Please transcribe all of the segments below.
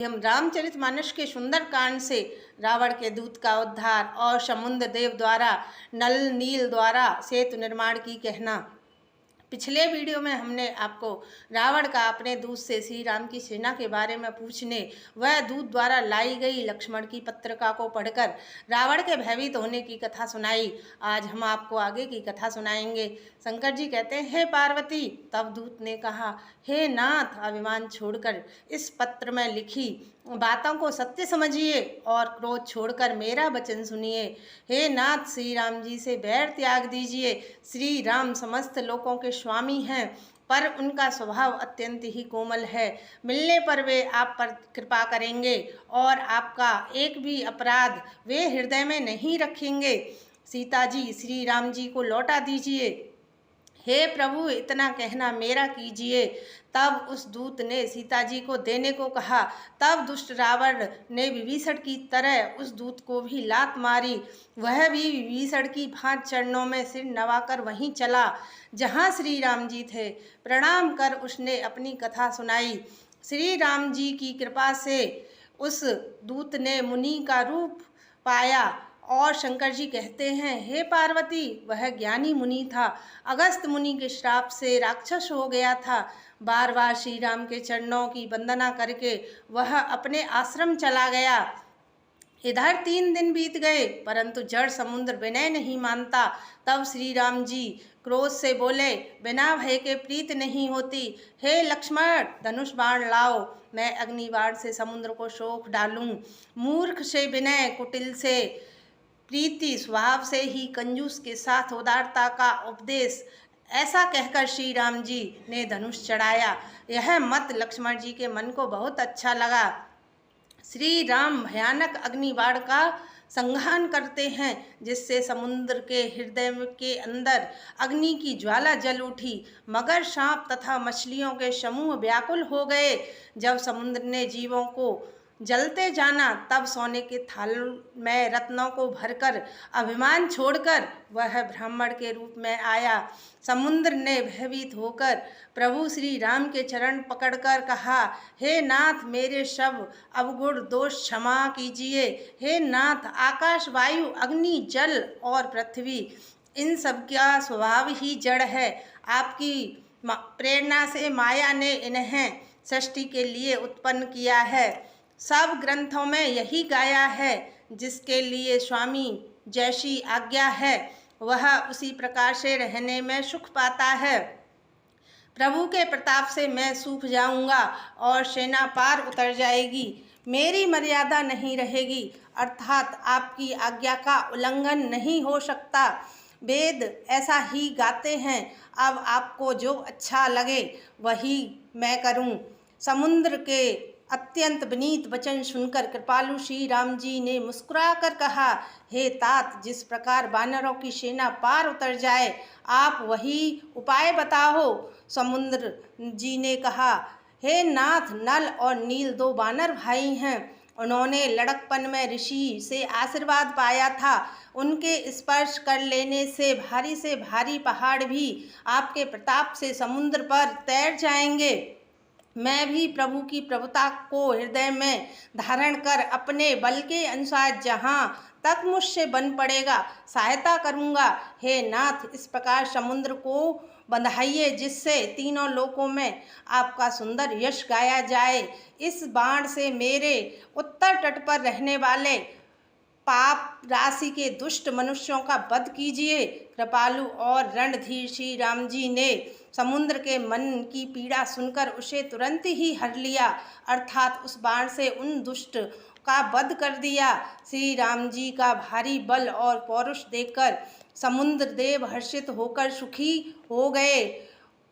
हम रामचरितमानस के सुंदर कांड से रावण के दूत का उद्धार और समुद्र देव द्वारा नल नील द्वारा सेतु निर्माण की कहना। पिछले वीडियो में हमने आपको रावण का अपने दूत से श्री राम की सेना के बारे में पूछने वह दूत द्वारा लाई गई लक्ष्मण की पत्रिका को पढ़कर रावण के भयभीत होने की कथा सुनाई। आज हम आपको आगे की कथा सुनाएंगे। शंकर जी कहते हैं, हे पार्वती। तब दूत ने कहा, हे नाथ, अभिमान छोड़कर इस पत्र में लिखी बातों को सत्य समझिए और क्रोध छोड़कर मेरा वचन सुनिए। हे नाथ, श्री राम जी से बैर त्याग दीजिए। श्री राम समस्त लोकों के स्वामी हैं, पर उनका स्वभाव अत्यंत ही कोमल है। मिलने पर वे आप पर कृपा करेंगे और आपका एक भी अपराध वे हृदय में नहीं रखेंगे। सीता जी, श्री राम जी को लौटा दीजिए। हे प्रभु, इतना कहना मेरा कीजिए। तब उस दूत ने सीता जी को देने को कहा। तब दुष्ट रावण ने विभीषण की तरह उस दूत को भी लात मारी। वह भी विभीषण की भांति चरणों में सिर नवाकर वहीं चला जहाँ श्री राम जी थे। प्रणाम कर उसने अपनी कथा सुनाई। श्री राम जी की कृपा से उस दूत ने मुनि का रूप पाया और शंकर जी कहते हैं, हे पार्वती, वह ज्ञानी मुनि था। अगस्त मुनि के श्राप से राक्षस हो गया था। बार बार श्री राम के चरणों की वंदना करके वह अपने आश्रम चला गया। इधर 3 दिन बीत गए, परंतु जड़ समुद्र विनय नहीं मानता। तब श्री राम जी क्रोध से बोले, बिना भय के प्रीत नहीं होती। हे लक्ष्मण, धनुष बाण लाओ, मैं अग्नि बाण से समुद्र को सोख डालूं। मूर्ख से विनय, कुटिल से प्रीति, स्वभाव से ही कंजूस के साथ उदारता का उपदेश। ऐसा कहकर श्री राम जी ने धनुष चढ़ाया। यह मत लक्ष्मण जी के मन को बहुत अच्छा लगा। श्री राम भयानक अग्निबाण का संघान करते हैं, जिससे समुद्र के हृदय के अंदर अग्नि की ज्वाला जल उठी। मगर, सांप तथा मछलियों के समूह व्याकुल हो गए। जब समुद्र ने जीवों को जलते जाना, तब सोने के थाल में रत्नों को भरकर अभिमान छोड़कर वह ब्राह्मण के रूप में आया। समुद्र ने भयभीत होकर प्रभु श्री राम के चरण पकड़कर कहा, हे नाथ, मेरे सब अवगुण दोष क्षमा कीजिए। हे नाथ, आकाश, वायु, अग्नि, जल और पृथ्वी, इन सब का स्वभाव ही जड़ है। आपकी प्रेरणा से माया ने इन्हें सृष्टि के लिए उत्पन्न किया है। सब ग्रंथों में यही गाया है, जिसके लिए स्वामी जैसी आज्ञा है वह उसी प्रकार से रहने में सुख पाता है। प्रभु के प्रताप से मैं सूख जाऊंगा और सेना पार उतर जाएगी। मेरी मर्यादा नहीं रहेगी, अर्थात आपकी आज्ञा का उल्लंघन नहीं हो सकता। वेद ऐसा ही गाते हैं। अब आपको जो अच्छा लगे वही मैं करूं। समुद्र के अत्यंत विनीत वचन सुनकर कृपालु श्री राम जी ने मुस्कुराकर कहा, हे तात, जिस प्रकार वानरों की सेना पार उतर जाए, आप वही उपाय बताओ। समुद्र जी ने कहा, हे नाथ, नल और नील 2 वानर भाई हैं। उन्होंने लड़कपन में ऋषि से आशीर्वाद पाया था। उनके स्पर्श कर लेने से भारी पहाड़ भी आपके प्रताप से समुद्र पर तैर जाएंगे। मैं भी प्रभु की प्रभुता को हृदय में धारण कर अपने बल के अनुसार जहाँ तक मुझसे बन पड़ेगा सहायता करूँगा। हे नाथ, इस प्रकार समुद्र को बंधाइए, जिससे तीनों लोकों में आपका सुंदर यश गाया जाए। इस बाण से मेरे उत्तर तट पर रहने वाले पाप राशि के दुष्ट मनुष्यों का वध कीजिए। कृपालु और रणधीर श्री राम जी ने समुद्र के मन की पीड़ा सुनकर उसे तुरंत ही हर लिया, अर्थात उस बाण से उन दुष्ट का वध कर दिया। श्री राम जी का भारी बल और पौरुष देखकर समुद्र देव हर्षित होकर सुखी हो गए।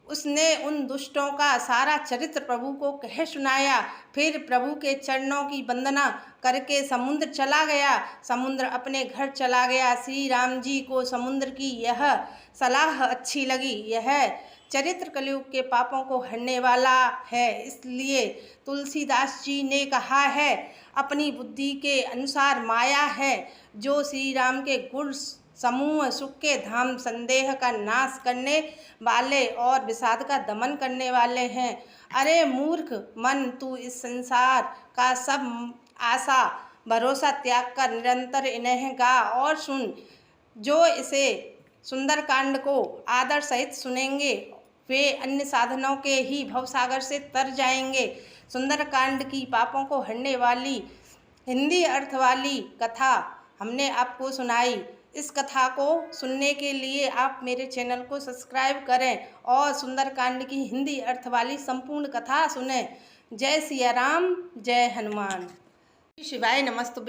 उसने उन दुष्टों का सारा चरित्र प्रभु को कह सुनाया। फिर प्रभु के चरणों की वंदना करके समुद्र चला गया। समुद्र अपने घर चला गया। श्री राम जी को समुद्र की यह सलाह अच्छी लगी। यह चरित्र कलयुग के पापों को हरने वाला है। इसलिए तुलसीदास जी ने कहा है, अपनी बुद्धि के अनुसार माया है, जो श्री राम के गुण समूह सुख के धाम, संदेह का नाश करने वाले और विषाद का दमन करने वाले हैं। अरे मूर्ख मन, तू इस संसार का सब आशा भरोसा त्याग कर निरंतर इन्हें गा और सुन। जो इसे सुंदरकांड को आदर सहित सुनेंगे वे अन्य साधनों के ही भवसागर से तर जाएंगे। सुंदरकांड की पापों को हरने वाली हिंदी अर्थ वाली कथा हमने आपको सुनाई। इस कथा को सुनने के लिए आप मेरे चैनल को सब्सक्राइब करें और सुंदरकांड की हिंदी अर्थ वाली संपूर्ण कथा सुनें। जय सिया राम, जय हनुमान। शिवाय नमस्तुभ्यं।